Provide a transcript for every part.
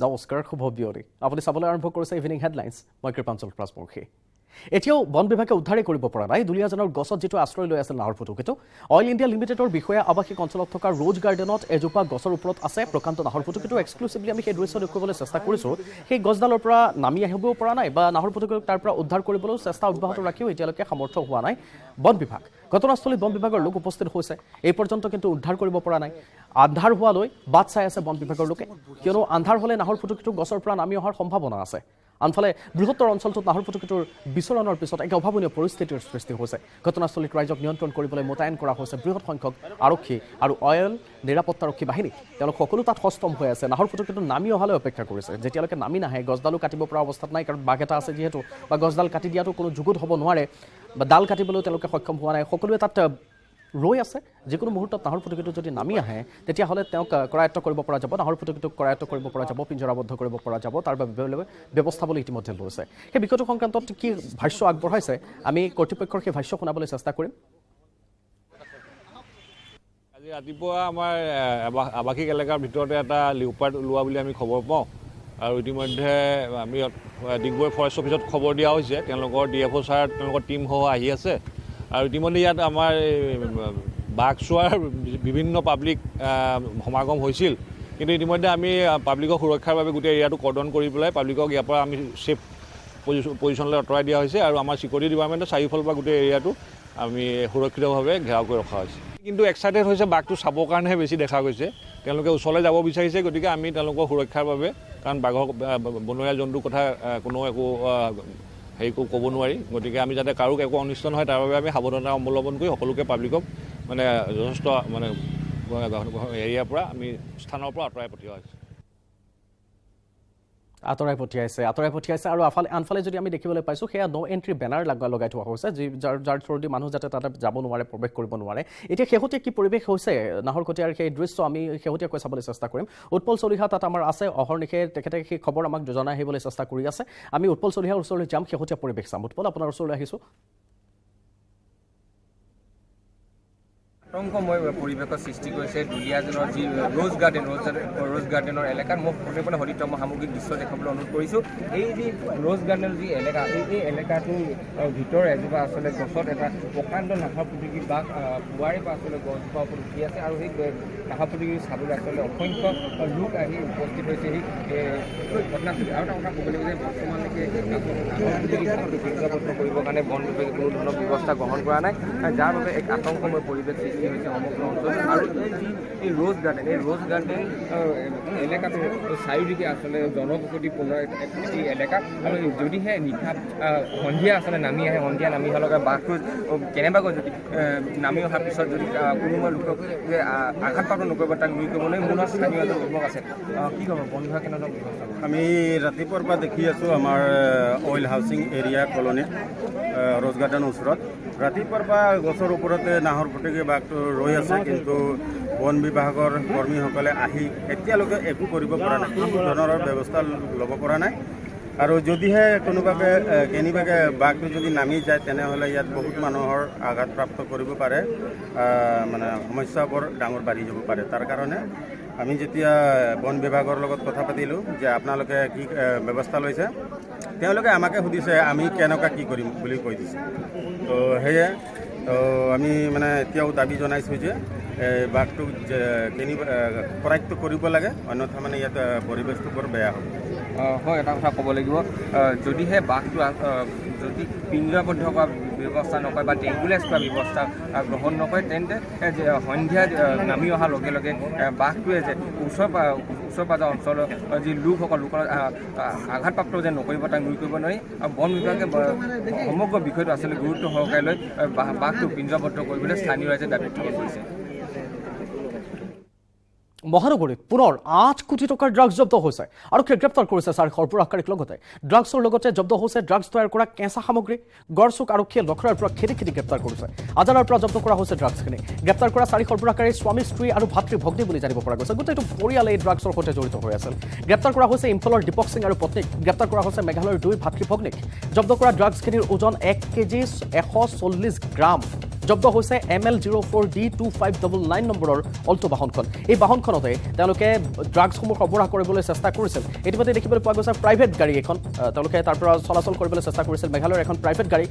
নমস্কাৰ শুভ বিয়লি আপুনি চাবলৈ আৰম্ভ কৰিছে ইভিনিং হেডলাইন্স মই কৃপাঞ্চল ৰাজবংশী এতিয়াও বন বিভাগে উদ্ধাৰে কৰিব পৰা নাই দুলীয়াজনৰ গছত যেটো আশ্ৰয় লৈ আছিল নাহৰ ফুটুকিটো অইল ইণ্ডিয়া লিমিটেডৰ বিষয়া আৱাসিক অঞ্চলত থকা ৰোজ গাৰ্ডেনত এজোপা গছৰ ওপৰত আছে প্ৰকান্ত নাহৰ ফুটুকিটো এক্সক্লুসিভলি আমি সেই দৃশ্য দেখুৱাবলৈ চেষ্টা কৰিছো সেই গছডালৰ পৰা নামি আহিবও পৰা নাই বা নাহৰ ফুটুকিটোক তাৰ পৰা উদ্ধাৰ কৰিবলৈ চেষ্টা অব্যাহত ৰাখিও এতিয়ালৈকে সামৰ্থ্য হোৱা নাই বন বিভাগ ঘটনাস্থলীত বন বিভাগৰ লোক উপস্থিত হৈছে এই পৰ্যন্ত কিন্তু উদ্ধাৰ কৰিব পৰা নাই আন্ধাৰ হোৱালৈ বাট চাই আছে বন বিভাগৰ লোকে কিয়নো আন্ধাৰ হলে নাহৰ ফুটুকিটো গছৰ পৰা নামি অহাৰ সম্ভাৱনা আছে আনফালে বৃহত্তৰ অঞ্চলটোত নাহৰ ফুটুকিটোৰ বিচৰণৰ পিছত এক অভাৱনীয় পৰিস্থিতিৰ সৃষ্টি হৈছে ঘটনাস্থলীত ৰাইজক নিয়ন্ত্ৰণ কৰিবলৈ মোতায়েন কৰা হৈছে বৃহৎ সংখ্যক আৰক্ষী আৰু অইল নিৰাপত্তাৰক্ষী বাহিনী তেওঁলোক সকলো তাত সষ্টম হৈ আছে নাহৰ ফুটুকিটো নামি অহালৈ অপেক্ষা কৰিছে যেতিয়ালৈকে নামি নাহে গছডালো কাটিব পৰা অৱস্থাত নাই কাৰণ বাঘ এটা আছে যিহেতু বা গছডাল কাটি দিয়াটো কোনো যুগুত হ'ব নোৱাৰে বা ডাল কাটিবলৈ তেওঁলোকে সক্ষম হোৱা নাই সকলোৱে তাত ৰৈ আছে যিকোনো মুহূৰ্তত নাহৰ ফুটুকিটো যদি নামি আহে তেতিয়াহ'লে তেওঁক কৰায়ত্ব কৰিব পৰা যাব নাহৰ ফুটুকিটোক কৰায়ত্ব কৰিব পৰা যাব পিঞ্জৰাবদ্ধ কৰিব পৰা যাব তাৰ বাবে ব্যৱস্থা বুলি ইতিমধ্যে লৈছে সেই বিষয়টো সংক্ৰান্তত কি ভাষ্য আগবঢ়াইছে আমি কৰ্তৃপক্ষৰ সেই ভাষ্য শুনাবলৈ চেষ্টা কৰিম আজি ৰাতিপুৱা আমাৰ আৱাসিক এলেকাৰ ভিতৰতে এটা লিওপাৰ্ড ওলোৱা বুলি আমি খবৰ পাওঁ আৰু ইতিমধ্যে আমি ডিগবৈ ফৰেষ্ট অফিচত খবৰ দিয়া হৈছে তেওঁলোকৰ ডিএফঅ' ছাৰ তেওঁলোকৰ টীমসহ আহি আছে আৰু ইতিমধ্যে ইয়াত আমাৰ বাঘ চোৱাৰ বিভিন্ন পাব্লিক সমাগম হৈছিল কিন্তু ইতিমধ্যে আমি পাব্লিকৰ সুৰক্ষাৰ বাবে গোটেই এৰিয়াটো কৰ্ডন কৰি পেলাই পাব্লিকক ইয়াৰ পৰা আমি ছেফ পজিশ্যনলৈ আঁতৰাই দিয়া হৈছে আৰু আমাৰ চিকিউৰিটি ডিপাৰ্টমেণ্টে চাৰিওফালৰ পৰা গোটেই এৰিয়াটো আমি সুৰক্ষিতভাৱে ঘেৰাও কৰি ৰখা হৈছে কিন্তু এক্সাইটেড হৈছে বাঘটো চাবৰ কাৰণেহে বেছি দেখা গৈছে তেওঁলোকে ওচৰলৈ যাব বিচাৰিছে গতিকে আমি তেওঁলোকৰ সুৰক্ষাৰ বাবে কাৰণ বাঘৰ বনৰীয়া জন্তুৰ কথা কোনো একো হেৰিকো ক'ব নোৱাৰি গতিকে আমি যাতে কাৰো একো অনিষ্ট নহয় তাৰ বাবে আমি সাৱধানতা অৱলম্বন কৰি সকলোকে পাব্লিকক মানে যথেষ্ট মানে এৰিয়াৰ পৰা আমি স্থানৰ পৰা আঁতৰাই পঠিয়াইছে আৰু আনফালে যদি আমি দেখিবলৈ পাইছোঁ সেয়া নো এণ্ট্ৰি বেনাৰ লগাই থোৱা হৈছে যাৰ থ্ৰুদি মানুহ যাতে তাতে যাব নোৱাৰে প্ৰৱেশ কৰিব নোৱাৰে এতিয়া শেহতীয়া কি পৰিৱেশ হৈছে নাহৰকটীয়াৰ সেই দৃশ্য আমি শেহতীয়াকৈ চাবলৈ চেষ্টা কৰিম উৎপল চলিহা তাত আমাৰ আছে অহৰ্নিশে তেখেতে সেই খবৰ আমাক জনাই আহিবলৈ চেষ্টা কৰি আছে আমি উৎপল চলিহাৰ ওচৰলৈ যাম শেহতীয়া পৰিৱেশ চাম উৎপল আপোনাৰ ওচৰলৈ আহিছোঁ আতংকময় পৰিৱেশৰ সৃষ্টি কৰিছে দুলীয়াজনৰ যি ৰোজ গাৰ্ডেনৰ এলেকাত মই প্ৰতিফলন হৰিতম সামগ্ৰিক দৃশ্য দেখাবলৈ অনুৰোধ কৰিছোঁ এই যি ৰোজ গাৰ্ডেনৰ যি এলেকা এই এলেকাটোৰ ভিতৰৰ এজোপা আচলতে গছত এটা প্ৰকাণ্ড নাহৰ ফুটুকি বাঘ পুৱাৰে পৰা আচলতে গছজোপাৰ ওপৰত উঠি আছে আৰু সেই নাহৰ ফুটুকি চাবলৈ আচলতে অসংখ্য লোক আহি উপস্থিত হৈছে সেই ঘটনাস্থলী আৰু এটা কথা ক'ব লাগিব যে বৰ্তমানলৈকে নাহৰ ফুটুকি পিঞ্জৰাবদ্ধ কৰিবৰ কাৰণে বন বিভাগে কোনো ধৰণৰ ব্যৱস্থা গ্ৰহণ কৰা নাই যাৰ বাবে এক আতংকময় পৰিৱেশ সৃষ্টি হৈছে সমগ্ৰ অঞ্চলত আৰু এই ৰোজ গাৰ্ডেন এলেকাটো চাৰিওদিকে আচলতে জনবসতিপূৰ্ণ এটি এলেকা আৰু যদিহে নিশা সন্ধিয়া আচলতে নামি আহে সন্ধিয়া নামি অহাৰ লগে বাঘটো কেনেবাকৈ যদি নামি অহাৰ পিছত যদি কোনোবা লোকক আঘাতপ্ৰাপ্ত নকৰিব তাক নুই কৰিবলৈ মূলত স্থানীয় এজন যুৱক আছে কি ক'ব বন বিভাগ কেনেধৰণৰ ব্যৱস্থা আমি ৰাতিপুৱাৰ পৰা দেখি আছোঁ আমাৰ অইল হাউচিং এৰিয়া কলনীত ৰোজ গাৰ্ডেনৰ ওচৰত ৰাতিপুৱাৰ পৰা গছৰ ওপৰতে নাহৰ ফুটুকি বাঘটো ৰৈ আছে কিন্তু বন বিভাগৰ কৰ্মীসকলে আহি এতিয়ালৈকে একো কৰিব পৰা নাই কোনো ধৰণৰ ব্যৱস্থা ল'ব পৰা নাই আৰু যদিহে কেনেবাকে বাঘটো যদি নামি যায় তেনেহ'লে ইয়াত বহুত মানুহৰ আঘাতপ্ৰাপ্ত কৰিব পাৰে মানে সমস্যা বৰ ডাঙৰ বাঢ়ি যাব পাৰে তাৰ কাৰণে আমি যেতিয়া বন বিভাগৰ লগত কথা পাতিলোঁ যে আপোনালোকে কি ব্যৱস্থা লৈছে তেওঁলোকে আমাকে সুধিছে আমি কেনেকুৱা কি কৰিম বুলি কৈ দিছে তো সেয়ে তো আমি মানে এতিয়াও দাবী জনাইছোঁ যে বাঘটোক কৰায়ত্ব কৰিব লাগে অন্যথা মানে ইয়াত পৰিৱেশটো বৰ বেয়া হ'ব হয় এটা কথা ক'ব লাগিব যদিহে বাঘটো যদি পিঞ্জৰাবদ্ধ কৰা ব্যৱস্থা নকৰে বা টেংগুলাইজ কৰা ব্যৱস্থা গ্ৰহণ নকৰে তেন্তে সন্ধিয়া নামি অহাৰ লগে লগে বাঘটোৱে যে ওচৰ পাজৰ অঞ্চলৰ যি লোকৰ আঘাতপ্ৰাপ্ত যে নকৰিব তাক নুই কৰিব নোৱাৰি আৰু বন বিভাগে সমগ্ৰ বিষয়টো আচলতে গুৰুত্ব সহকাৰে লৈ বাঘটো পিঞ্জৰাবদ্ধ কৰিবলৈ স্থানীয় ৰাইজে দাবী উত্থাপন কৰিছে মহানগৰীত পুনৰ 8 কোটি টকাৰ ড্ৰাগছ জব্দ হৈছে আৰক্ষীয়ে গ্ৰেপ্তাৰ কৰিছে 4 সৰবৰাহকাৰীক লগতে ড্ৰাগছৰ লগতে জব্দ হৈছে ড্ৰাগছ তৈয়াৰ কৰা কেঁচা সামগ্ৰী গড়চুক আৰক্ষীয়ে লখৰাৰ পৰা খেদি গ্ৰেপ্তাৰ কৰিছে আজাৰাৰ পৰা জব্দ কৰা হৈছে ড্ৰাগছখিনি গ্ৰেপ্তাৰ কৰা 4 সৰবৰাহকাৰী স্বামী স্ত্ৰী আৰু ভাতৃ ভগ্নী বুলি জানিব পৰা গৈছে গোটেইটো পৰিয়াল এই ড্ৰাগছৰ সৈতে জড়িত হৈ আছিল গ্ৰেপ্তাৰ কৰা হৈছে ইম্ফলৰ দীপক সিং আৰু পত্নীক গ্ৰেপ্তাৰ কৰা হৈছে মেঘালয়ৰ 2 ভাতৃ ভগ্নীক জব্দ কৰা ড্ৰাগছখিনিৰ ওজন 1 কেজি 140 গ্ৰাম জব্দ হৈছে ML04D2599 নম্বৰৰ অল্টো বাহনখন। এই বাহনখনতে তেওঁলোকে ড্ৰাগছসমূহ সৰবৰাহ কৰিবলৈ চেষ্টা কৰিছিল। ইতিমধ্যে দেখিবলৈ পোৱা গৈছে প্ৰাইভেট গাড়ী এখন তেওঁলোকে তাৰ পৰা চলাচল কৰিবলৈ চেষ্টা কৰিছিল। মেঘালয়ৰ এখন প্ৰাইভেট গাড়ী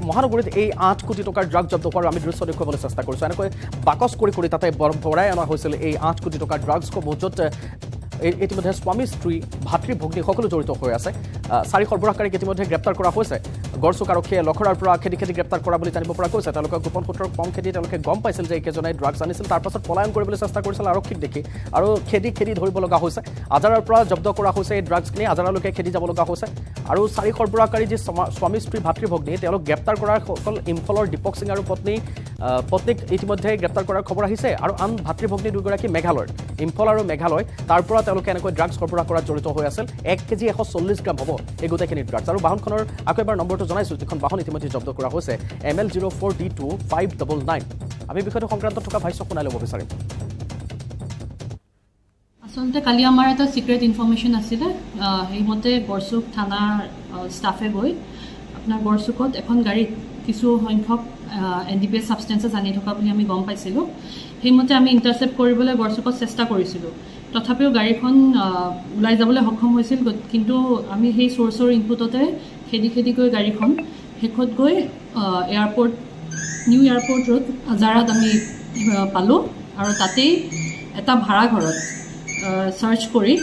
মহানগৰীত এই 8 কোটি টকাৰ ড্ৰাগছ জব্দ হোৱাৰ আমি দৃশ্য দেখুৱাবলৈ চেষ্টা কৰিছোঁ। এনেকৈ বাকচ কৰি তাতে ভৰাই অনা হৈছিল এই 8 কোটি টকাৰ ড্ৰাগছসমূহ, য'ত ইতিমধ্যে স্বামী স্ত্ৰী ভাতৃ ভগ্নী সকলো জড়িত হৈ আছে। 4 সৰবৰাহকাৰীক ইতিমধ্যে গ্ৰেপ্তাৰ কৰা হৈছে। গড়চুক আৰক্ষীয়ে লখৰাৰ পৰা খেদি গ্ৰেপ্তাৰ কৰা বুলি জানিব পৰা গৈছে। তেওঁলোকে গোপন সূত্ৰৰ কম খেদি তেওঁলোকে গম পাইছিল যে এইকেইজনে ড্ৰাগছ আনিছিল, তাৰ পাছত পলায়ন কৰিবলৈ চেষ্টা কৰিছিল আৰক্ষীক দেখি, আৰু খেদি ধৰিব লগা হৈছে। আজাৰাৰ পৰা জব্দ কৰা হৈছে এই ড্ৰাগছখিনি, আজাৰালৈকে খেদি যাব লগা হৈছে। আৰু 4 সৰবৰাহকাৰী যি স্বামী স্ত্ৰী ভাতৃ ভগ্নী, তেওঁলোক গ্ৰেপ্তাৰ কৰাৰ সকল ইম্ফলৰ দীপক সিং আৰু পত্নীক ইতিমধ্যে গ্ৰেপ্তাৰ কৰাৰ খবৰ আহিছে। আৰু আন ভাতৃ ভগ্নী দুগৰাকী মেঘালয়ৰ, ইম্ফল আৰু মেঘালয়, তাৰ পৰা তেওঁলোকে এনেকৈ ড্ৰাগছ সৰবৰাহ কৰাত জড়িত হৈ আছিল। 1 কেজি 140 গ্ৰাম হ'ব এই গোটেইখিনি ড্ৰাগছ। আৰু বাহনখনৰ আকৌ এবাৰ নম্বৰটো জনাইছোঁ, যিখন বাহন ইতিমধ্যে জব্দ কৰা হৈছে ML04D2599। আমি বিষয়টো সংক্ৰান্তত থকা ভাষ্য শুনাই ল'ব বিচাৰিম। আচলতে কালি আমাৰ এটা চিক্ৰেট ইনফৰ্মেশ্যন আছিলে। সেইমতে গড়চুক থানাৰ ষ্টাফে গৈ আপোনাৰ গড়চুকত এখন গাড়ীত কিছু সংখ্যক NDPS ছাবষ্টেঞ্চেছ আনি থকা বুলি আমি গম পাইছিলোঁ। সেইমতে আমি ইণ্টাৰচেপ্ট কৰিবলৈ গড়চুকত চেষ্টা কৰিছিলোঁ। তথাপিও গাড়ীখন ওলাই যাবলৈ সক্ষম হৈছিল, কিন্তু আমি সেই চ'ৰ্চৰ ইনপুটতে খেদি গৈ গাড়ীখন শেষত গৈ নিউ এয়াৰপৰ্ট ৰোড আজাৰাত আমি পালোঁ। আৰু তাতেই এটা ভাড়াঘৰত চাৰ্চ কৰি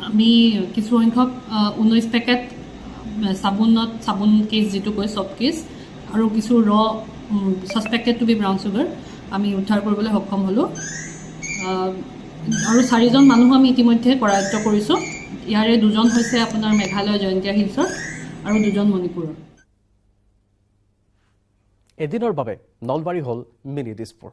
আমি কিছু সংখ্যক 19 পেকেট চাবোন কেছ, যিটো কয় চফ্ট কেছ, আৰু কিছু suspected to be brown sugar আমি উদ্ধাৰ কৰিবলৈ সক্ষম হ'লোঁ। আৰু 4জন মানুহ আমি ইতিমধ্যে কৰায়ত্ব কৰিছোঁ। ইয়াৰে 2জন হৈছে আপোনাৰ মেঘালয় জয়ন্তীয়া হিলছৰ আৰু 2জন মণিপুৰৰ। এদিনৰ বাবে নলবাৰী হ'ল মিনি দিছপুৰ।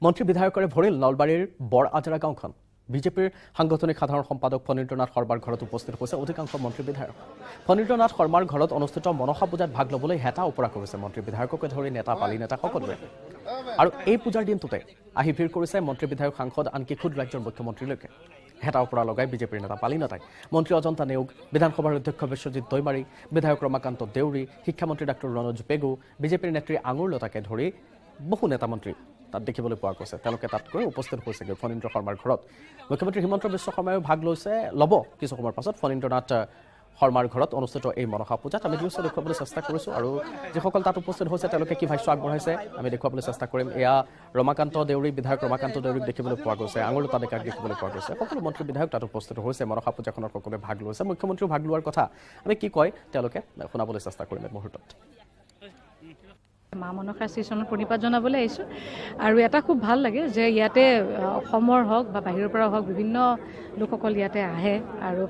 মন্ত্ৰী বিধায়কৰে ভৰিল নলবাৰীৰ বৰ আজৰা গাঁওখন। বিজেপিৰ সাংগঠনিক সাধাৰণ সম্পাদক ফণীন্দ্ৰনাথ শৰ্মাৰ ঘৰত উপস্থিত হৈছে অধিকাংশ মন্ত্ৰী বিধায়ক। ফণীন্দ্ৰনাথ শৰ্মাৰ ঘৰত অনুষ্ঠিত মনসা পূজাত ভাগ ল'বলৈ হেতা ওপৰা কৰিছে মন্ত্ৰী বিধায়ককে ধৰি নেতা পালি নেতা সকলোৱে। আৰু এই পূজাৰ দিনটোতে আহি ভিৰ কৰিছে মন্ত্ৰী বিধায়ক সাংসদ, আনকি খুদ ৰাজ্যৰ মুখ্যমন্ত্ৰীলৈকে। হেতা ওপৰা লগাই বিজেপিৰ নেতা পালি নেতাই মন্ত্ৰী অজন্তা নেওগ, বিধানসভাৰ অধ্যক্ষ বিশ্বজিৎ দৈমাৰী, বিধায়ক ৰমাকান্ত দেউৰী, শিক্ষামন্ত্ৰী ডাঃ ৰণোজ পেগু, বিজেপিৰ নেত্ৰী আঙুৰ লতাকে ধৰি বহু নেতা মন্ত্ৰী তাত দেখিবলৈ পোৱা গৈছে। তেওঁলোকে তাতকৈ উপস্থিত হৈছেগৈ ফণীন্দ্ৰ শৰ্মাৰ ঘৰত। মুখ্যমন্ত্ৰী হিমন্ত বিশ্ব শৰ্মায়ো ভাগ ল'ব কিছু সময়ৰ পাছত ফণীন্দ্ৰনাথ শৰ্মাৰ ঘৰত অনুষ্ঠিত এই মনসা পূজাত। আমি দৃশ্য দেখুৱাবলৈ চেষ্টা কৰিছোঁ, আৰু যিসকল তাত উপস্থিত হৈছে তেওঁলোকে কি ভাষ্য আগবঢ়াইছে আমি দেখুৱাবলৈ চেষ্টা কৰিম। এয়া ৰমাকান্ত দেউৰী, বিধায়ক ৰমাকান্ত দেউৰীক দেখিবলৈ পোৱা গৈছে, আঙুলতা ডেকাক দেখিবলৈ পোৱা গৈছে। সকলো মন্ত্ৰী বিধায়ক তাত উপস্থিত হৈছে। মনসা পূজাখনত সকলোৱে ভাগ লৈছে। মুখ্যমন্ত্ৰীও ভাগ লোৱাৰ কথা আমি কি কয় তেওঁলোকে শুনাবলৈ চেষ্টা কৰিম এই মুহূৰ্তত। মা মনসা ষ্টেচনত প্ৰণিপাত জনাবলৈ আহিছোঁ। আৰু এটা খুব ভাল লাগে যে ইয়াতে অসমৰ হওক বা বাহিৰৰ পৰা হওক বিভিন্ন লোকসকল ইয়াতে আহে, আৰু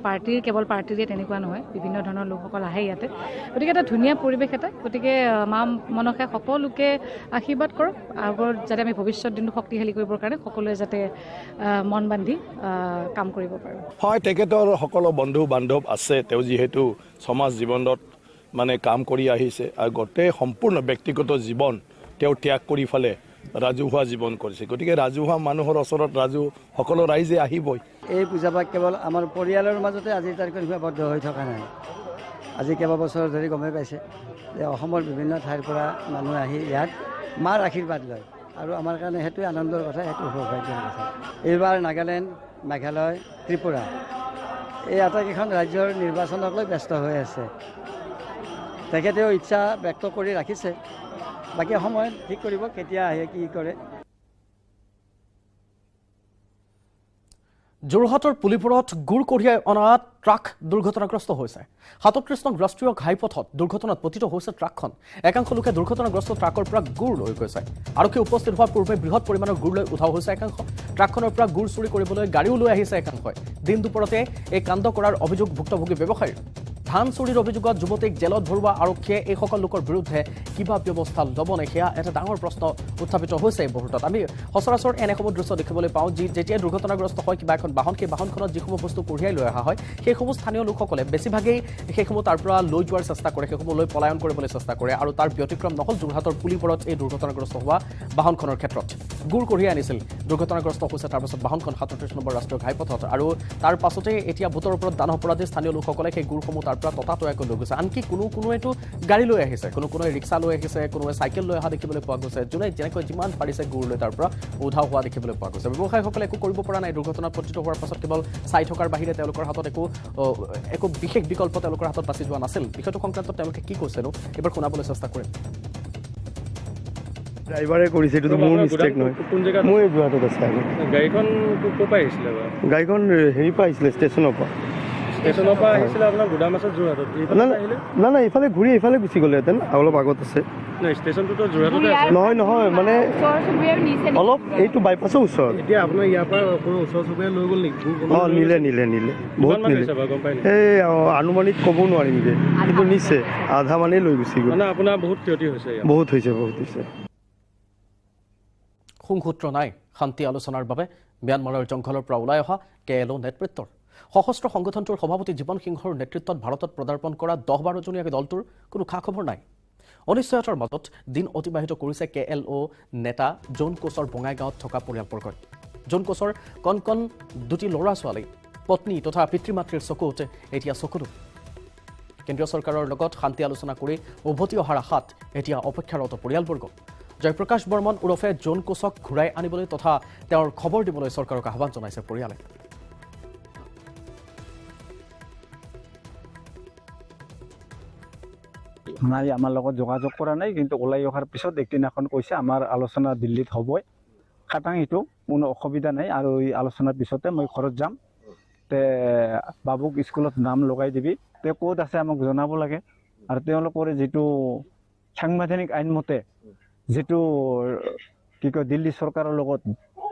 কেৱল পাৰ্টিৰে তেনেকুৱা নহয়, বিভিন্ন ধৰণৰ লোকসকল আহে ইয়াতে। গতিকে এটা ধুনীয়া পৰিৱেশ এটা। গতিকে মা মনসাই সকলোকে আশীৰ্বাদ কৰক, আগৰ যাতে আমি ভৱিষ্যত দিনটো শক্তিশালী কৰিবৰ কাৰণে সকলোৱে যাতে মন বান্ধি কাম কৰিব পাৰোঁ। হয়, তেখেতৰ সকলো বন্ধু বান্ধৱ আছে। তেওঁ যিহেতু সমাজ জীৱনত কাম কৰি আহিছে, আৰু গোটেই সম্পূৰ্ণ ব্যক্তিগত জীৱন তেওঁ ত্যাগ কৰি ফালে ৰাজহুৱা জীৱন কৰিছে। গতিকে ৰাজহুৱা মানুহৰ ওচৰত সকলো ৰাইজে আহিবই। এই পূজাভাগ কেৱল আমাৰ পৰিয়ালৰ মাজতে আজিৰ তাৰিখত সীমাবদ্ধ হৈ থকা নাই। আজি কেইবাবছৰ ধৰি গমেই পাইছে যে অসমৰ বিভিন্ন ঠাইৰ পৰা মানুহ আহি ইয়াত মাৰ আশীৰ্বাদ লয়, আৰু আমাৰ কাৰণে সেইটোৱে আনন্দৰ কথা, সেইটো সৌভাগ্যৰ কথা। এইবাৰ নাগালেণ্ড, মেঘালয়, ত্ৰিপুৰা এই আটাইকেইখন ৰাজ্যৰ নিৰ্বাচনক লৈ ব্যস্ত হৈ আছে। তেখেতেও ইচ্ছা ব্যক্ত কৰি ৰাখিছে, বাকী সময়ত ঠিক কৰিব কেতিয়া আহে কি কৰে। যোৰহাটৰ পুলিপুৰত গুৰ কঢ়িয়াই অনা ট্ৰাক দুৰ্ঘটনাগ্ৰস্ত হৈছে। 37 নং ৰাষ্ট্ৰীয় ঘাইপথত দুৰ্ঘটনাত পতিত হৈছে ট্ৰাকখন। একাংশ লোকে দুৰ্ঘটনাগ্ৰস্ত ট্ৰাকৰ পৰা গুৰ লৈ গৈছে। আৰক্ষী উপস্থিত হোৱাৰ পূৰ্বে বৃহৎ পৰিমাণৰ গুৰ লৈ উঠাও হৈছে একাংশ। ট্ৰাকখনৰ পৰা গুৰ চুৰি কৰিবলৈ গাড়ীও লৈ আহিছে একাংশই। দিন দুপৰতে এই কাণ্ড কৰাৰ অভিযোগ ভুক্তভোগী ব্যৱসায়ীৰ। ধান চুৰিৰ অভিযোগত যুৱতীক জেলত ভৰোৱা আৰক্ষীয়ে এইসকল লোকৰ বিৰুদ্ধে কিবা ব্যৱস্থা ল'বনে, সেয়া এটা ডাঙৰ প্ৰশ্ন উত্থাপিত হৈছে এই মুহূৰ্তত। আমি সচৰাচৰ এনেসমূহ দৃশ্য দেখিবলৈ পাওঁ, যেতিয়া দুৰ্ঘটনাগ্ৰস্ত হয় কিবা এখন বাহন, সেই বাহনখনত যিসমূহ বস্তু কঢ়িয়াই লৈ অহা হয় সেইসমূহ স্থানীয় লোকসকলে বেছিভাগেই সেইসমূহ তাৰ পৰা লৈ যোৱাৰ চেষ্টা কৰে, সেইসমূহ লৈ পলায়ন কৰিবলৈ চেষ্টা কৰে। আৰু তাৰ ব্যতিক্ৰম নহ'ল যোৰহাটৰ পুলিপুৰত এই দুৰ্ঘটনাগ্ৰস্ত হোৱা বাহনখনৰ ক্ষেত্ৰত। গুৰ কঢ়িয়াই আনিছিল, দুৰ্ঘটনাগ্ৰস্ত হৈছে তাৰপাছত বাহনখন 37 নম্বৰ ৰাষ্ট্ৰীয় ঘাইপথত। আৰু তাৰ পাছতে এতিয়া ভোটৰ ওপৰত দান অপৰাধী স্থানীয় লোকসকলে সেই গুৰসমূহ তাৰ তাৰ পৰা ততাতৈয়াকৈ লৈ গৈছে আনকি কোনোৱেতো গাড়ী লৈ আহিছে কোনোৱে ৰিক্সা লৈ আহিছে কোনোৱে চাইকেল লৈ অহা দেখিবলৈ পোৱা গৈছে যোনে যেনেকৈ যিমান পাৰিছে গুৰ লৈ তাৰ পৰা উধাও হোৱা দেখিবলৈ পোৱা গৈছে ব্যৱসায়ীসকলে একো কৰিব পৰা নাই দুৰ্ঘটনাত পতিত হোৱাৰ পাছত কেৱল চাই থকাৰ বাহিৰে তেওঁলোকৰ হাতত একো বিশেষ বিকল্প তেওঁলোকৰ হাতত বাছি যোৱা নাছিল বিষয়টো সংক্ৰান্তত তেওঁলোকে কি কৈছেনো এবাৰ শুনাবলৈ চেষ্টা কৰিম ড্ৰাইভাৰে কৰিছে এইটো মোৰ মিষ্টেক নহয় কোন জেগাত মই যোৱাটো আছে গাড়ীখন ক'ৰ পৰা আহিছিলে বাৰু গাড়ীখন হেৰি পৰা আহিছিলে ষ্টেচনৰ পৰা আহিছিলে আপোনাৰ গুদামাছত যোৰহাটত না ইফালে ঘূৰি ইফালে গুচি গ'লেহেঁতেন অলপ আগত আছে নাই ষ্টেচনটোতো যোৰহাটতে আছে নহয় মানে অলপ এইটো বাইপাছৰ ওচৰত এতিয়া আপোনাৰ ইয়াৰ পৰা কোনো ওচৰ চুবুৰীয়া লৈ গ'ল নেকি নিলে বহুত নিলে গম পাই এই আনুমানিক ক'ব নোৱাৰিমগৈ কিন্তু নিছে আধা মানেই লৈ গুচি গ'ল মানে আপোনাৰ বহুত ক্ষতি হৈছে বহুত হৈছে সংসূত্ৰ নাই শান্তি আলোচনাৰ বাবে ম্যানমাৰৰ জংঘলৰ পৰা ওলাই অহা KLO নেতৃত্বৰ সশস্ত্ৰ সংগঠনটোৰ সভাপতি জীৱন সিংহৰ নেতৃত্বত ভাৰতত পদাৰ্পণ কৰা 10-12জনীয়া দলটোৰ কোনো খা খবৰ নাই অনিশ্চয়তাৰ মাজত দিন অতিবাহিত কৰিছে KLO নেতা জোন কোচৰ বঙাইগাঁৱত থকা পৰিয়ালবৰ্গই জোন কোচৰ কণ দুটি ল'ৰা ছোৱালী পত্নী তথা পিতৃ মাতৃৰ চকুত এতিয়া চকুলো কেন্দ্ৰীয় চৰকাৰৰ লগত শান্তি আলোচনা কৰি উভতি অহাৰ আশাত এতিয়া অপেক্ষাৰত পৰিয়ালবৰ্গ জয়প্ৰকাশ বৰ্মন ওৰফে জোন কোচক ঘূৰাই আনিবলৈ তথা তেওঁৰ খবৰ দিবলৈ চৰকাৰক আহ্বান জনাইছে পৰিয়ালে নাই আমাৰ লগত যোগাযোগ কৰা নাই কিন্তু ওলাই অহাৰ পিছত একদিনাখন কৈছে আমাৰ আলোচনা দিল্লীত হ'বই খাটাং এইটো কোনো অসুবিধা নাই আৰু এই আলোচনাৰ পিছতে মই ঘৰত যাম তে বাবুক স্কুলত নাম লগাই দিবি তে ক'ত আছে আমাক জনাব লাগে আৰু তেওঁলোকৰ যিটো সাংবিধানিক আইনমতে যেটো কি কয় দিল্লী চৰকাৰৰ লগত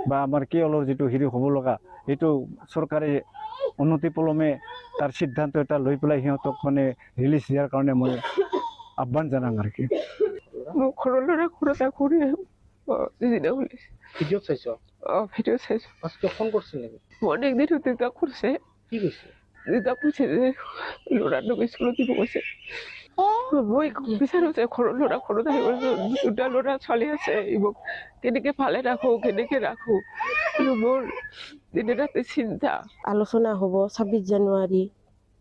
বা আমাৰ KLOৰ যিটো হেৰি হ'ব লগা এইটো চৰকাৰে অনতিপলমে তাৰ সিদ্ধান্ত এটা লৈ পেলাই সিহঁতক মানে ৰিলিজ দিয়াৰ কাৰণে মই আহ্বান জানাম আৰু কি মই ঘৰৰ ল'ৰা ঘৰত ঘূৰি আহিম ভিডিঅ' চাইছ ভিডিঅ' চাইছোঁ ফোন কৰিছিল নেকি অনেক দিন দেউতা কৰিছে কি কৈছে দেউতা কৈছে যে ল'ৰাটোক স্কুলত দিব কৈছে মই বিচাৰোঁ যে ঘৰৰ ল'ৰা ঘৰত আহিব দুটা ল'ৰা ছোৱালী আছে মোক কেনেকৈ ভালে ৰাখোঁ কেনেকৈ ৰাখোঁ মোৰ দিনে ৰাতি চিন্তা আলোচনা হ'ব 26 জানুৱাৰী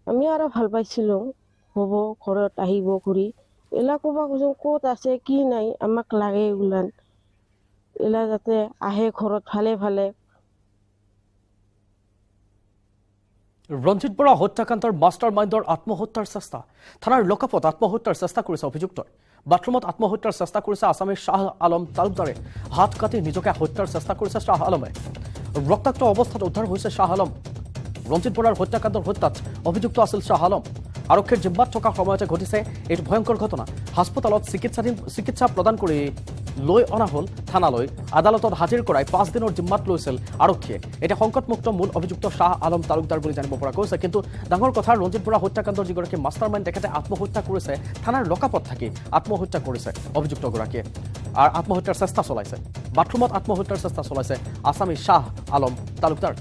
আমি আৰু ভাল পাইছিলোঁ হ'ব ঘৰত আহিব ঘূৰি এলা ক'বা কৈছোঁ ক'ত আছে কি নাই আমাক লাগে ওলান এলা যাতে আহে ঘৰত ভালে ভালে ৰঞ্জিত বৰা হত্যাকাণ্ডৰ মাষ্টাৰ মাইণ্ডৰ আত্মহত্যাৰ চেষ্টা থানাৰ লকআপত আত্মহত্যাৰ চেষ্টা কৰিছে অভিযুক্তই বাথৰুমত আত্মহত্যাৰ চেষ্টা কৰিছে আছামীৰ শ্বাহ আলম তালুকদাৰে হাত কাটি নিজকে হত্যাৰ চেষ্টা কৰিছে শ্বাহ আলমে ৰক্তাক্ত অৱস্থাত উদ্ধাৰ হৈছে শ্বাহ আলম ৰঞ্জিত বৰাৰ হত্যাকাণ্ডৰ হত্যাত অভিযুক্ত আছিল শ্বাহ আলম আৰক্ষীৰ জিম্মাত থকা সময়তে ঘটিছে এইটো ভয়ংকৰ ঘটনা হাস্পতালত চিকিৎসা প্ৰদান কৰি লৈ অনা হ'ল থানালৈ আদালতত হাজিৰ কৰাই 5 দিনৰ জিম্মাত লৈছিল আৰক্ষীয়ে এতিয়া সংকটমুক্ত মূল অভিযুক্ত শ্বাহ আলম তালুকদাৰ বুলি জানিব পৰা গৈছে কিন্তু ডাঙৰ কথা ৰঞ্জিত বৰা হত্যাকাণ্ডৰ যিগৰাকী মাষ্টাৰ মাইণ্ড তেখেতে আত্মহত্যা কৰিছে থানাৰ লকআপত থাকি আত্মহত্যা কৰিছে অভিযুক্তগৰাকীয়ে আৰু আত্মহত্যাৰ চেষ্টা চলাইছে বাথৰুমত আত্মহত্যাৰ চেষ্টা চলাইছে আছামী শ্বাহ আলম তালুকদাৰ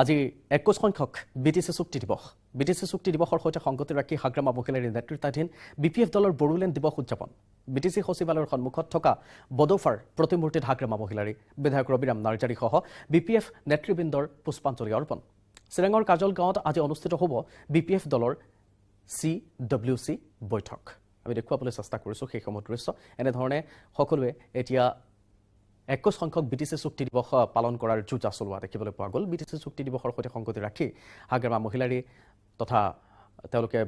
আজি 21 সংখ্যক BTC চুক্তি দিৱস BTC চুক্তি দিৱসৰ সৈতে সংগতি ৰাখি হাগ্ৰামা মহিলাৰ নেতৃত্বাধীন BPF দলৰ বড়োলেণ্ড দিৱস উদযাপন BTC সচিবালয়ৰ সন্মুখত থকা বডোফাৰ প্ৰতিমূৰ্তিত হাগ্ৰামা মহিলাৰী বিধায়ক ৰবিৰাম নাৰ্জাৰী সহ BPF নেতৃবৃন্দৰ পুষ্পাঞ্জলি অৰ্পণ চিৰাঙৰ কাজল গাঁৱত আজি অনুষ্ঠিত হ'ব BPF দলৰ CWC বৈঠক আমি দেখুৱাবলৈ চেষ্টা কৰিছোঁ সেই সময়ৰ দৃশ্য এনেধৰণে সকলোৱে এতিয়া 21 সংখ্যক BTC চুক্তি দিৱস পালন কৰাৰ যোজা চলোৱা দেখিবলৈ পোৱা গ'ল BTC চুক্তি দিৱসৰ সৈতে সংগতি ৰাখি হাগ্ৰামা মহিলাৰী তথা তেওঁলোকে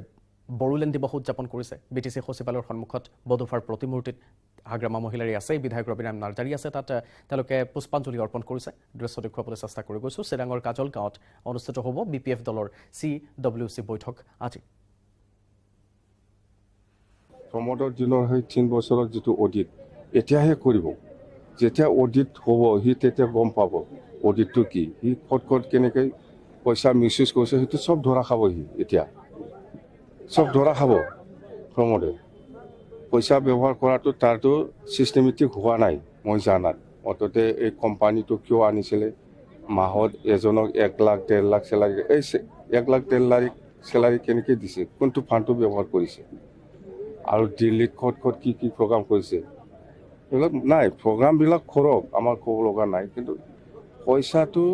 বড়োলেণ্ড দিৱস উদযাপন কৰিছে BTC সচিবালয়ৰ সন্মুখত বডোফাৰ প্ৰতিমূৰ্তিত হাগ্ৰামা মহিলাৰী আছে বিধায়ক ৰবিৰাম নাৰ্জাৰী আছে তাত তেওঁলোকে পুষ্পাঞ্জলি অৰ্পণ কৰিছে দৃশ্য দেখুৱাবলৈ চেষ্টা কৰি গৈছোঁ চিৰাঙৰ কাজল গাঁৱত অনুষ্ঠিত হ'ব BPF দলৰ CWC বৈঠক আজি প্ৰমোদৰ দিনৰ সেই 3 বছৰৰ যিটো অডিট এতিয়াহে কৰিব যেতিয়া অডিট হ'ব সি তেতিয়া গম পাব অডিটটো কি সি ফটকট কেনেকৈ পইচা মিছইউজ কৰিছে সেইটো চব ধৰা খাব সি এতিয়া চব ধৰা খাব প্ৰমোদে পইচা ব্যৱহাৰ কৰাটো তাৰটো ছিষ্টেমেটিক হোৱা নাই মই জানাত অততে এই কোম্পানীটো কিয় আনিছিলে মাহত এজনক 1 লাখ 1.5 লাখ চেলাৰী এই 1 লাখ 1.5 লাখ চেলাৰী কেনেকৈ দিছে কোনটো ফাণ্ডটো ব্যৱহাৰ কৰিছে আৰু দিল্লীত ক'ত কি প্ৰগ্ৰাম কৰিছে এইবিলাক নাই প্ৰগ্ৰামবিলাক কৰক আমাৰ ক'ব লগা নাই কিন্তু পইচাটো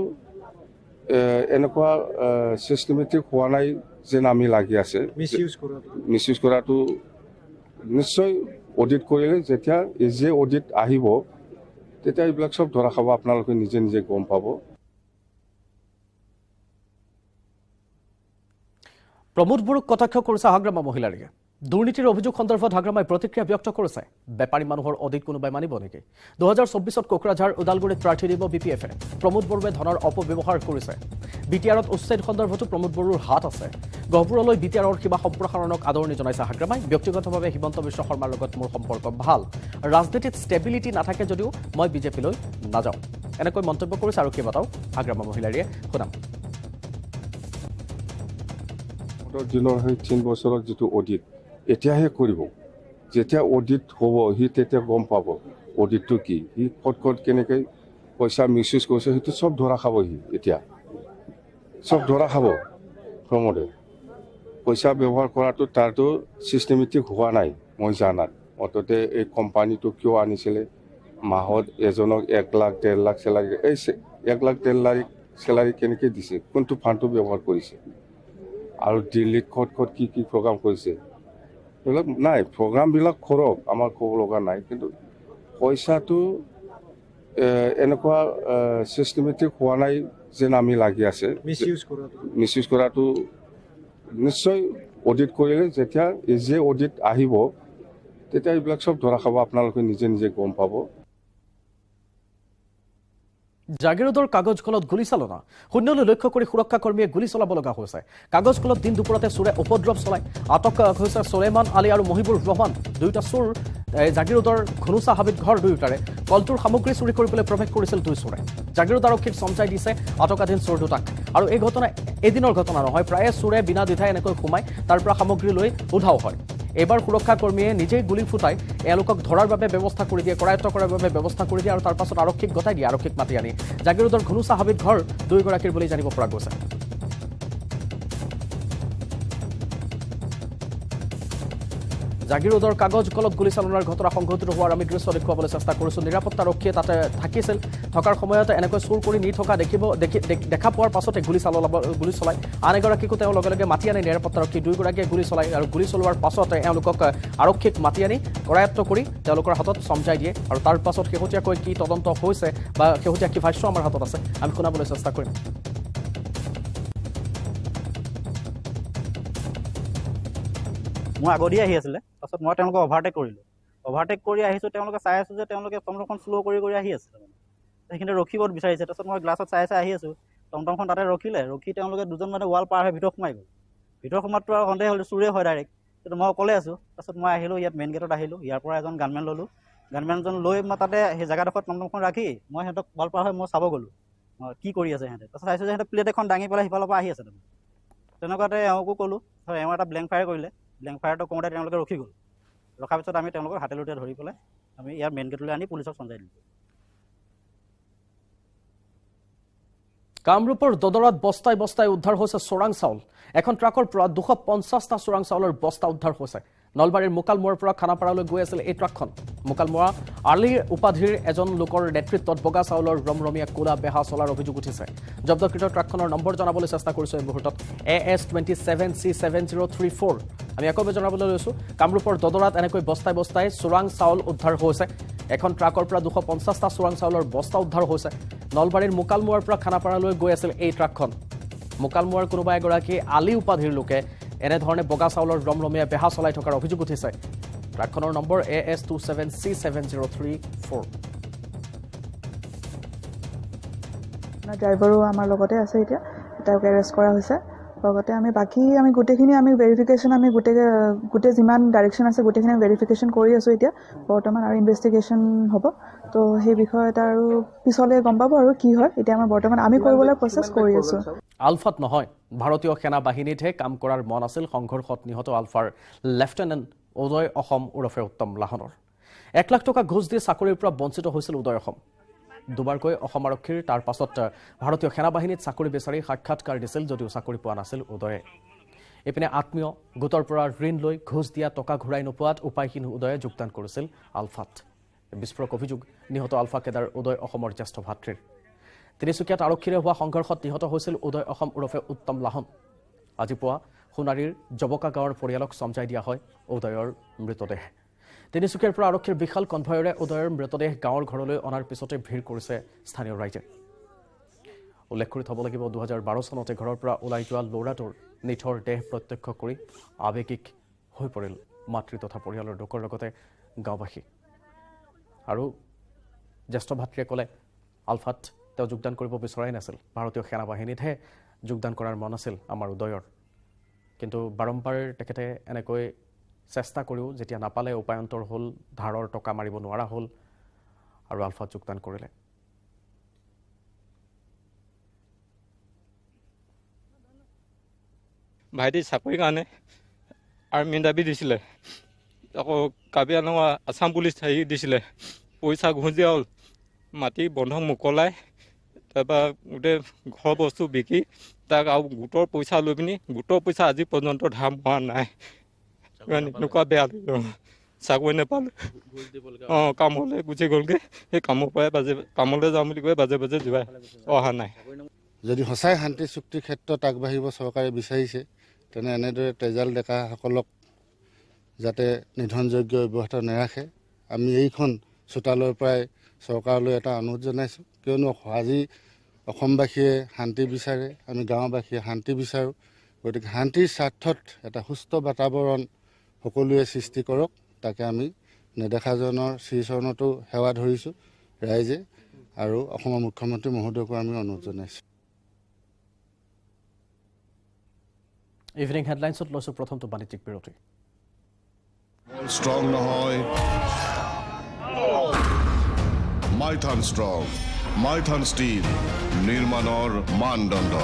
এনেকুৱা চিষ্টেমেটিক হোৱা নাই যেন আমি লাগি আছে। মিছইউজ কৰাটো নিশ্চয় অডিট কৰিলে যেতিয়া এজিয়ে অডিট আহিব তেতিয়া এইবিলাক চব ধৰা খাব, আপোনালোকে নিজে নিজে গম পাব। প্ৰমোদ বড়োক কটাক্ষ কৰিছে হাগ্ৰামা মহিলাৰীয়ে। দুৰ্নীতিৰ অভিযোগ সন্দৰ্ভত হাগ্ৰামাই প্ৰতিক্ৰিয়া ব্যক্ত কৰিছে। বেপাৰী মানুহৰ অডিট কোনোবাই মানিব নেকি? 2024 কোকৰাঝাৰ ওদালগুৰিত প্ৰাৰ্থী দিব BPF-এ। প্ৰমোদ বড়োৱে ধনৰ অপব্যৱহাৰ কৰিছে। BTR-ত উচ্ছেদ সন্দৰ্ভতো প্ৰমোদ বড়োৰ হাত আছে। গহপুৰলৈ BTR-ৰ সীমা সম্প্ৰসাৰণক আদৰণি জনাইছে হাগ্ৰামাই। ব্যক্তিগতভাৱে হিমন্ত বিশ্ব শৰ্মাৰ লগত মোৰ সম্পৰ্ক ভাল। ৰাজনীতিত ষ্টেবিলিটি নাথাকে যদিও মই বিজেপিলৈ নাযাওঁ, এনেকৈ মন্তব্য কৰিছে। আৰু কেইবাটাও হাগ্ৰামা মহিলাৰীয়ে শুনাম। দিনৰ সেই 3 বছৰৰ যিটো অডিট এতিয়াহে কৰিব। যেতিয়া অডিট হ'ব সি তেতিয়া গম পাব অডিটটো কি, সি ক'ত কেনেকৈ পইচা মিছইউজ কৰিছে সেইটো চব ধৰা খাব। সি এতিয়া চব ধৰা খাব। প্ৰমোদে পইচা ব্যৱহাৰ কৰাটো তাৰতো ছিষ্টেমেটিক হোৱা নাই মই জানাত। অন্ততে এই কোম্পানীটো কিয় আনিছিলে, মাহত এজনক 1 লাখ 1.5 লাখ চেলাৰী, এই 1 লাখ 1.5 লাখ চেলাৰী কেনেকৈ দিছে, কোনটো ফাণ্ডটো ব্যৱহাৰ কৰিছে, আৰু দিল্লীত ক'ত কি প্ৰগ্ৰাম কৰিছে এইবিলাক নাই। প্ৰগ্ৰামবিলাক কৰক, আমাৰ ক'ব লগা নাই, কিন্তু পইচাটো এনেকুৱা চিষ্টেমেটিক হোৱা নাই যেন আমি লাগি আছে। মিছইউজ কৰাটো নিশ্চয় অডিট কৰিলে যেতিয়া এজিয়ে অডিট আহিব তেতিয়া এইবিলাক চব ধৰা খাব, আপোনালোকে নিজে নিজে গম পাব। জাগিৰোডৰ কাগজ কলত গুলীচালনা। শূন্যলৈ লক্ষ্য কৰি সুৰক্ষা কৰ্মীয়ে গুলী চলাব লগা হৈছে। কাগজ কলত দিন দুপৰতে চোৰে উপদ্ৰৱ চলায়। আটক হৈছে চলেমান আলী আৰু মহিবুৰ ৰহমান। দুয়োটা চোৰ জাগিৰোডৰ ঘুনুচা হাবিত ঘৰ দুয়োটাৰে কলটোৰ সামগ্ৰী চুৰি কৰিবলৈ প্ৰৱেশ কৰিছিল 2 চোৰে। জাগিৰোড আৰক্ষীক চমজাই দিছে আটকাধীন চোৰ দুটাক। আৰু এই ঘটনা এদিনৰ ঘটনা নহয়, প্ৰায়ে চোৰে বিনা দ্বিধাই এনেকৈ সোমাই তাৰ পৰা সামগ্ৰী লৈ উধাও হয়। এইবাৰ সুৰক্ষা কৰ্মীয়ে নিজেই গুলী ফুটাই এওঁলোকক ধৰাৰ বাবে ব্যৱস্থা কৰি দিয়ে, কৰায়ত্ব কৰাৰ বাবে ব্যৱস্থা কৰি দিয়ে আৰু তাৰ পাছত আৰক্ষীক গতাই দিয়ে। আৰক্ষীক মাতি আনি জাগিৰোডৰ ঘুনুচা হাবিত ঘৰ 2 গৰাকীৰ বুলি জানিব পৰা গৈছে। জাগিৰোডৰ কাগজ কলত গুলীচালনাৰ ঘটনা সংঘটিত হোৱাৰ আমি দৃশ্য দেখুৱাবলৈ চেষ্টা কৰিছোঁ। নিৰাপত্তাৰক্ষীয়ে তাতে থাকিছিল, থকাৰ সময়তে এনেকৈ চুৰ কৰি নি থকা দেখা পোৱাৰ পাছতে গুলী চলায়। আন এগৰাকীকো তেওঁ লগে লগে মাতি আনি নিৰাপত্তাৰক্ষী 2 গৰাকীয়ে গুলী চলায় আৰু গুলী চলোৱাৰ পাছতে এওঁলোকক আৰক্ষীক মাতি আনি কৰায়ত্ব কৰি তেওঁলোকৰ হাতত চমজাই দিয়ে। আৰু তাৰ পাছত শেহতীয়াকৈ কি তদন্ত হৈছে বা শেহতীয়া কি ভাষ্য আমাৰ হাতত আছে আমি শুনাবলৈ চেষ্টা কৰিম। মই আগতে আহি আছিলে, তাৰপিছত মই তেওঁলোকক অভাৰটেক কৰিলোঁ। অভাৰটেক কৰি আহিছোঁ, তেওঁলোকে চাই আছোঁ যে তেওঁলোকে টমটমখন শ্ল' কৰি আহি আছে। সেইখিনি ৰখিব বিচাৰিছে। তাৰপিছত মই গ্লাছত চাই আহি আছোঁ, টমটমখন তাতে ৰখি তেওঁলোকে 2জন মানে ৱাল পাৰ হৈ ভিতৰত সোমাই গ'ল। ভিতৰত সোমাতটো আৰু সন্দেহ হ'ল চোৰে হয় ডাইৰেক্ট, কিন্তু মই অকলে আছোঁ। তাৰপিছত মই আহিলোঁ, ইয়াত মেইন গেটত আহিলোঁ। ইয়াৰ পৰা এজন গানমেন ল'লোঁ। গানমেনজন লৈ মই তাতে সেই জেগাডোখৰত টমটমখন ৰাখি মই সিহঁতক ৱাল পাৰ হৈ মই চাব গ'লোঁ কি কৰি আছে সিহঁতে। তাৰপিছত চাইছোঁ যে সিহঁতে প্লেট এখন দাঙি পেলাই সিফালৰ পৰা আহি আছে। তেনেকুৱাতে এওঁকো ক'লোঁ, এওঁ এটা ব্লেংক ফায়াৰ কৰিলে। ব্লেংক ফায়াৰটো কৰোঁতে তেওঁলোকে ৰখি গ'ল। ৰখাৰ পিছত আমি তেওঁলোকক হাতে লোটে ধৰি পেলাই আমি ইয়াৰ মেইন গেটলৈ আনি পুলিচক চমজাই দিলোঁ। কামৰূপৰ দদৰাত বস্তাই বস্তাই উদ্ধাৰ হৈছে চোৰাং চাউল। এখন ট্ৰাকৰ পৰা 250টা চোৰাং চাউলৰ বস্তা উদ্ধাৰ হৈছে। নলবাৰীৰ মোকালমোৱাৰ পৰা খানাপাৰালৈ গৈ আছিল এই ট্ৰাকখন। মোকালমোৱা আলি উপাধিৰ এজন লোকৰ নেতৃত্বত বগা চাউলৰ ৰমৰমীয়া কোলা বেহা চলাৰ অভিযোগ উঠিছে। জব্দকৃত ট্ৰাকখনৰ নম্বৰ জনাবলৈ চেষ্টা কৰিছোঁ এই মুহূৰ্তত AS27C7034। আমি একবাৰ জনাবলৈ লৈছোঁ, কামৰূপৰ দদৰাত এনেকৈ বস্তাই বস্তাই চোৰাং চাউল উদ্ধাৰ হৈছে। এখন ট্ৰাকৰ পৰা 250টা চোৰাং চাউলৰ বস্তা উদ্ধাৰ হৈছে। নলবাৰীৰ মোকালমোৱাৰ পৰা খানাপাৰালৈ গৈ আছিল এই ট্ৰাকখন। মোকালমোৱাৰ কোনোবা এগৰাকী আলি উপাধিৰ লোকে এনেধৰণে বগা চাউলৰ ৰমৰমীয়া বেহা চলাই থকাৰ অভিযোগ উঠিছে। ট্ৰাকখনৰ নম্বৰ AS27C7034। ড্ৰাইভাৰো আমাৰ লগতে আছে, এতিয়া তেওঁক এৰেষ্ট কৰা হৈছে। লগতে আমি গোটেইখিনি ভেৰিফিকেশ্যন গোটেই যিমান ডাইৰেকশ্যন আছে গোটেইখিনি ভেৰিফিকেশ্যন কৰি আছোঁ এতিয়া বৰ্তমান, আৰু ইনভেষ্টিগেশ্যন হ'ব। তো সেই বিষয়ত আৰু পিছলৈ গম পাব আৰু কি হয়। এতিয়া আমাৰ বৰ্তমান আমি কৰিবলৈ প্ৰচেছ কৰি আছোঁ। আলফাত নহয়, ভাৰতীয় সেনা বাহিনীতহে কাম কৰাৰ মন আছিল সংঘৰ্ষত নিহত আলফাৰ লেফটেনেণ্ট উদয় অসম ওৰফে উত্তম লাহনৰ। 1 লাখ টকা ঘোষ দি চাকৰিৰ পৰা বঞ্চিত হৈছিল উদয় অসম। দুবাৰকৈ অসম আৰক্ষীৰ তাৰ পাছত ভাৰতীয় সেনা বাহিনীত চাকৰি বিচাৰি সাক্ষাৎকাৰ দিছিল যদিও চাকৰি পোৱা নাছিল উদয়ে। এইপিনে আত্মীয় গোটৰ পৰা ঋণ লৈ ঘোষ দিয়া টকা ঘূৰাই নোপোৱাত উপায়হীন উদয়ে যোগদান কৰিছিল আলফাত। বিস্ফোৰক অভিযোগ নিহত আলফা কেডাৰ উদয় অসমৰ জ্যেষ্ঠ ভাতৃৰ। তিনিচুকীয়াত আৰক্ষীৰে হোৱা সংঘৰ্ষত নিহত হৈছিল উদয় অসম ওৰফে উত্তম লাহন। আজি পুৱা সোণাৰীৰ জবকা গাঁৱৰ পৰিয়ালক চমজাই দিয়া হয় উদয়ৰ মৃতদেহ। তিনিচুকীয়াৰ পৰা আৰক্ষীৰ বিশাল কনভয়েৰে উদয়ৰ মৃতদেহ গাঁৱৰ ঘৰলৈ অনাৰ পিছতে ভিৰ কৰিছে স্থানীয় ৰাইজে। উল্লেখ কৰি থ'ব লাগিব 2012 চনতে ঘৰৰ পৰা ওলাই যোৱা ল'ৰাটোৰ নিথৰ দেহ প্ৰত্যক্ষ কৰি আৱেগিক হৈ পৰিল মাতৃ তথা পৰিয়ালৰ লোকৰ লগতে গাঁওবাসী। আৰু জ্যেষ্ঠ ভাতৃয়ে ক'লে আলফাত তেওঁ যোগদান কৰিব বিচৰাই নাছিল, ভাৰতীয় সেনা বাহিনীতহে যোগদান কৰাৰ মন আছিল আমাৰ উদয়ৰ। কিন্তু বাৰম্বাৰ তেখেতে এনেকৈ চেষ্টা কৰিও যেতিয়া নাপালে উপায়ন্তৰ হ'ল, ধাৰৰ টকা মাৰিব নোৱাৰা হ'ল আৰু আলফাত যোগদান কৰিলে। ভাইটি চাকৰিৰ কাৰণে আৰ্মি ইণ্টাৰভিউ দিছিলে, আকৌ কাৰ্বি আংলঙৰ আছাম পুলিচ হেৰি দিছিলে, পইচা ঘুচ দিয়া হ'ল, মাটি বন্ধক মোকলাই তাৰপৰা গোটেই ঘৰ বস্তু বিকি তাক আৰু গোটৰ পইচা লৈ পিনি গোটৰ পইচা আজি পৰ্যন্ত ধাৰ মৰা নাই। এনেকুৱা বেয়া লাগিল, চাকৰি নাপালোঁ। কামলৈ গুচি গ'লগৈ, সেই কামৰ পৰাই কামলৈ যাম বুলি কৈ বাজে যোৱাই অহা নাই। যদি সঁচাই শান্তি চুক্তিৰ ক্ষেত্ৰত আগবাঢ়িব চৰকাৰে বিচাৰিছে, তেনে এনেদৰে তেজাল ডেকাসকলক যাতে নিধনযোগ্য অব্যাহত নাৰাখে, আমি এইখন চোতালৰ পৰাই চৰকাৰলৈ এটা অনুৰোধ জনাইছোঁ। কিয়নো আজি অসমবাসীয়ে শান্তি বিচাৰে, আমি গাঁওবাসীয়ে শান্তি বিচাৰোঁ। গতিকে শান্তিৰ স্বাৰ্থত এটা সুস্থ বাতাবৰণ সকলোৱে সৃষ্টি কৰক, তাকে আমি নেদেখাজনৰ শ্ৰীচৰণতো সেৱা ধৰিছোঁ ৰাইজে, আৰু অসমৰ মুখ্যমন্ত্ৰী মহোদয়কো আমি অনুৰোধ জনাইছোঁ। ইভিনিং হেডলাইন্সত লৈছোঁ প্ৰথমটো বাণিজ্যিক বিৰতি। ষ্ট্ৰং নহয়, মাইথান ষ্ট্ৰং, মাইথান ষ্টীল, নিৰ্মাণৰ মানদণ্ড।